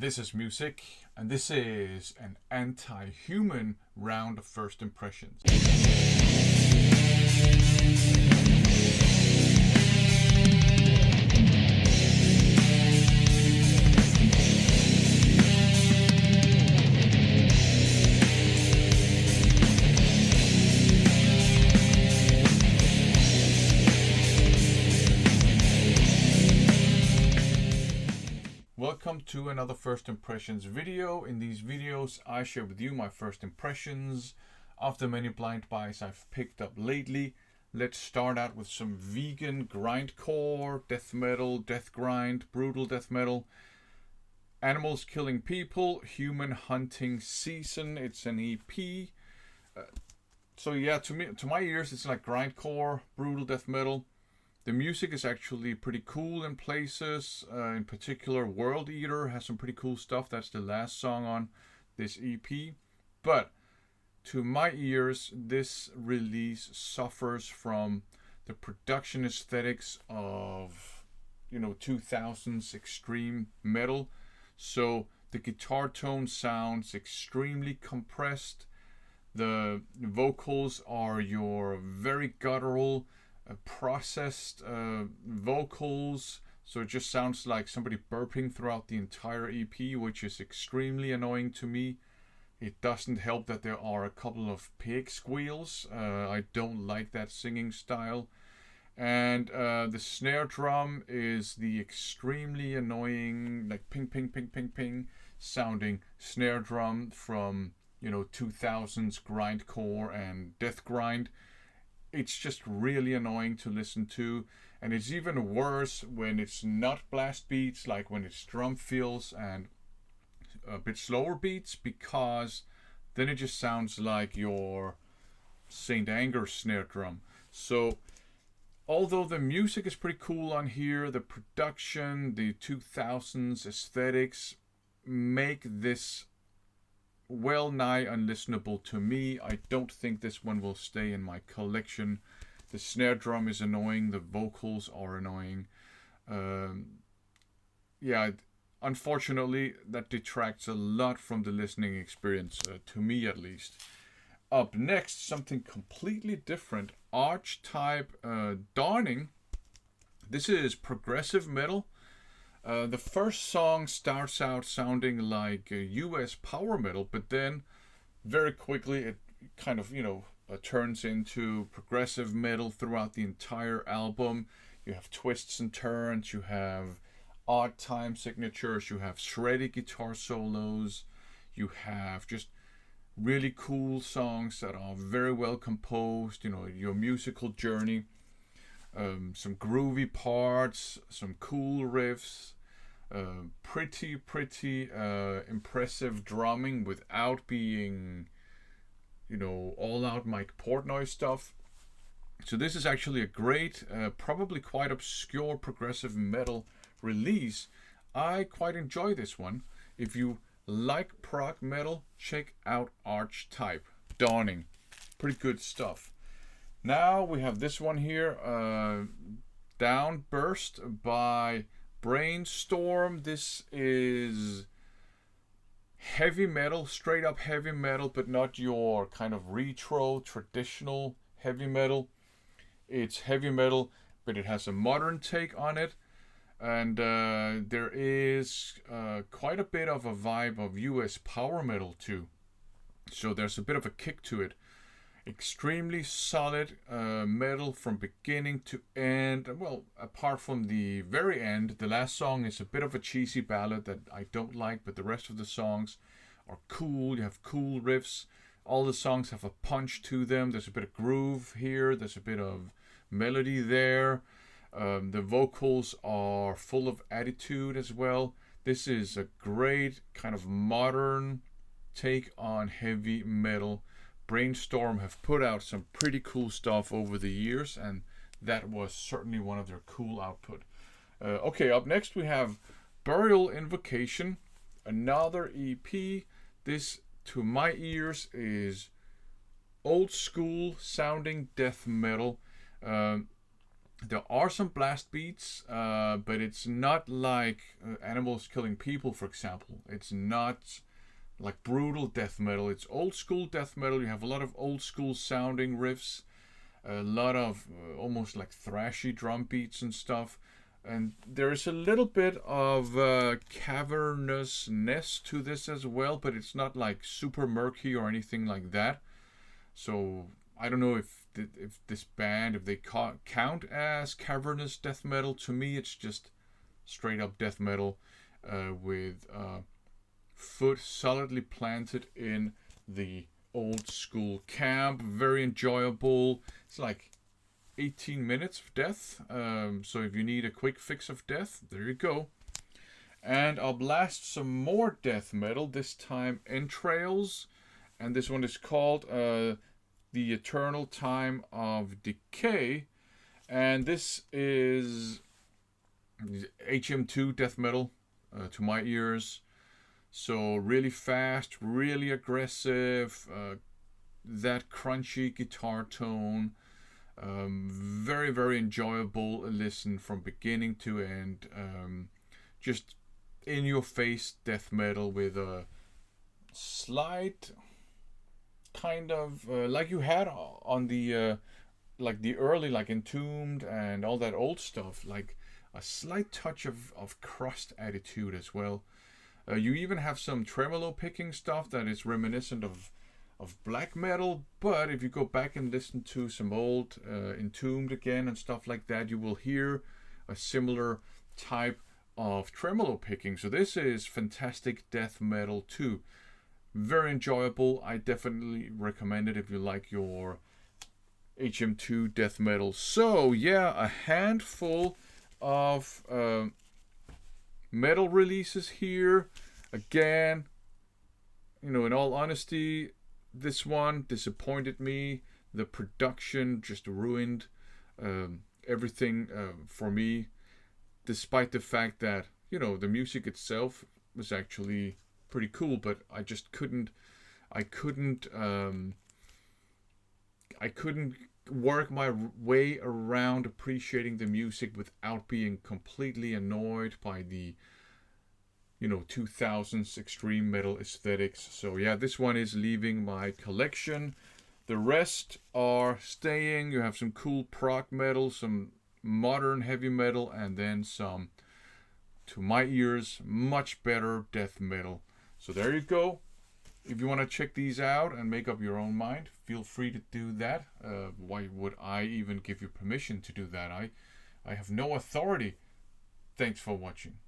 This is music, and this is an anti-human round of first impressions. Welcome to another first impressions video. In these videos I share with you my first impressions of the many blind buys I've picked up lately. Let's start out with some vegan grindcore, death metal, death grind, brutal death metal. Animals killing people, human hunting season. It's an EP. So yeah, to my ears it's like grindcore, brutal death metal. The music is actually pretty cool in places. In particular, World Eater has some pretty cool stuff. That's the last song on this EP. But to my ears, this release suffers from the production aesthetics of, 2000s extreme metal. So the guitar tone sounds extremely compressed. The vocals are your very guttural, processed vocals, so it just sounds like somebody burping throughout the entire EP, which is extremely annoying to me. It doesn't help that there are a couple of pig squeals. I don't like that singing style. And the snare drum is the extremely annoying, like ping ping ping ping ping sounding snare drum from 2000s grindcore and death grind. It's just really annoying to listen to, and it's even worse when it's not blast beats, like when it's drum fills and a bit slower beats, because then it just sounds like your Saint Anger snare drum. So although the music is pretty cool on here, the production, the 2000s aesthetics make this well nigh unlistenable to me. I don't think this one will stay in my collection. The snare drum is annoying, the vocals are annoying. Unfortunately that detracts a lot from the listening experience, to me at least. Up next, something completely different, Archetype Dawning. This is progressive metal. The first song starts out sounding like US power metal, but then very quickly it kind of, turns into progressive metal throughout the entire album. You have twists and turns, you have odd time signatures, you have shreddy guitar solos, you have just really cool songs that are very well composed, your musical journey. Some groovy parts, some cool riffs, pretty impressive drumming without being, all out Mike Portnoy stuff. So this is actually a great, probably quite obscure progressive metal release. I quite enjoy this one. If you like prog metal, check out Archetype Dawning. Pretty good stuff. Now we have this one here, Downburst by Brainstorm. This is heavy metal, straight up heavy metal, but not your kind of retro, traditional heavy metal. It's heavy metal, but it has a modern take on it. And there is quite a bit of a vibe of US power metal too. So there's a bit of a kick to it. Extremely solid metal from beginning to end. Well, apart from the very end, the last song is a bit of a cheesy ballad that I don't like, but the rest of the songs are cool. You have cool riffs. All the songs have a punch to them. There's a bit of groove here. There's a bit of melody there. The vocals are full of attitude as well. This is a great kind of modern take on heavy metal. Brainstorm have put out some pretty cool stuff over the years, and that was certainly one of their cool output. Okay, up next we have Burial Invocation, another EP. This, to my ears, is old school sounding death metal. There are some blast beats, but it's not like animals killing people, for example. It's not like brutal death metal. It's old school death metal. You have a lot of old school sounding riffs, a lot of almost like thrashy drum beats and stuff. And there's a little bit of cavernousness to this as well, but it's not like super murky or anything like that. So I don't know if this band, if they count as cavernous death metal. To me, it's just straight up death metal with foot solidly planted in the old school camp. Very enjoyable. It's like 18 minutes of death. So if you need a quick fix of death, there you go. And I'll blast some more death metal, this time Entrails. And this one is called The Eternal Time of Decay. And this is HM2 death metal to my ears. So really fast, really aggressive, that crunchy guitar tone. Very, very enjoyable listen from beginning to end. Just in your face death metal with a slight kind of like you had on the like the early, like Entombed and all that old stuff, like a slight touch of crust attitude as well. You even have some tremolo picking stuff that is reminiscent of black metal, but if you go back and listen to some old Entombed again and stuff like that, you will hear a similar type of tremolo picking. So this is fantastic death metal too. Very enjoyable. I definitely recommend it if you like your HM2 death metal. So yeah, a handful of metal releases here. Again, you know, in all honesty, this one disappointed me. The production just ruined everything for me, despite the fact that, you know, the music itself was actually pretty cool, but I just couldn't work my way around appreciating the music without being completely annoyed by the, you know, 2000s extreme metal aesthetics. So yeah, this one is leaving my collection. The rest are staying. You have some cool prog metal, some modern heavy metal, and then some, to my ears, much better death metal. So there you go. If you want to check these out and make up your own mind, feel free to do that. Why would I even give you permission to do that? I have no authority. Thanks for watching.